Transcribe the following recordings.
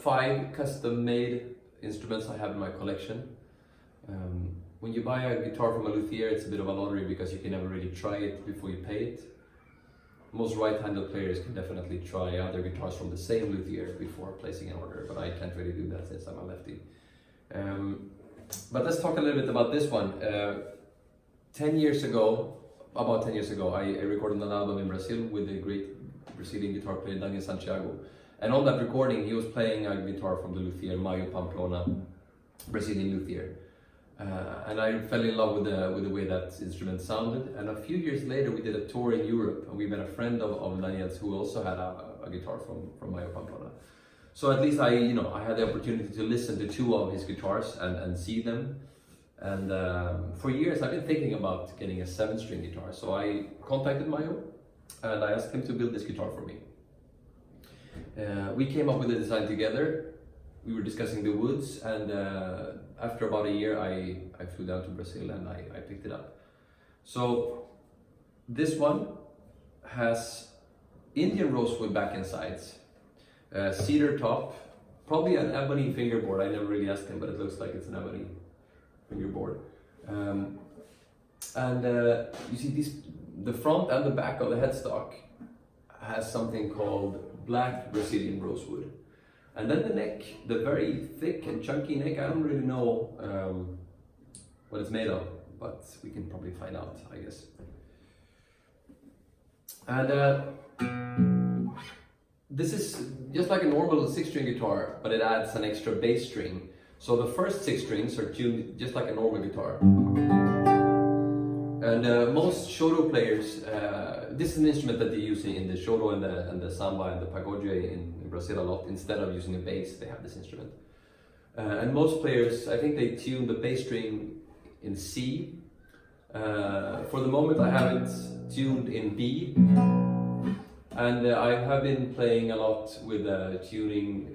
5 custom-made instruments I have in my collection. When you buy a guitar from a luthier, it's a bit of a lottery because you can never really try it before you pay it. Most right-handed players can definitely try other guitars from the same luthier before placing an order, but I can't really do that since I'm a lefty. But let's talk a little bit about this one. About 10 years ago, I recorded an album in Brazil with the great Brazilian guitar player Daniel Santiago. And on that recording, he was playing a guitar from the luthier Mayo Pamplona, Brazilian luthier. And I fell in love with the way that instrument sounded. And a few years later, we did a tour in Europe, and we met a friend of Daniel's who also had a guitar from Mayo Pamplona. So at least I had the opportunity to listen to 2 of his guitars and see them. And for years, I've been thinking about getting a 7-string guitar. So I contacted Mayo, and I asked him to build this guitar for me. We came up with the design together. We were discussing the woods, and after about a year, I flew down to Brazil and I picked it up. So this one has Indian rosewood back and sides, cedar top, probably an ebony fingerboard. I never really asked him, but it looks like it's an ebony fingerboard. You see the front and the back of the headstock has something called black Brazilian rosewood. And then the neck, the very thick and chunky neck, I don't really know what it's made of, but we can probably find out, I guess. And this is just like a normal 6-string guitar, but it adds an extra bass string. So the first 6 strings are tuned just like a normal guitar. And most shodo players, this is an instrument that they use in the shodo and the samba and the pagode in Brazil a lot. Instead of using a bass, they have this instrument. And most players, I think they tune the bass string in C. For the moment, I have it tuned in B. And I have been playing a lot with tuning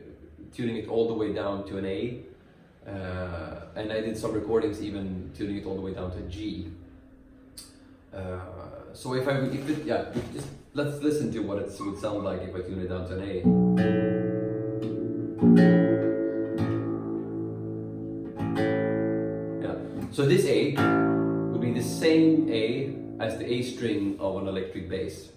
it all the way down to an A. And I did some recordings even tuning it all the way down to G. So let's listen to what it would sound like if I tune it down to an A. Yeah. So this A would be the same A as the A string of an electric bass.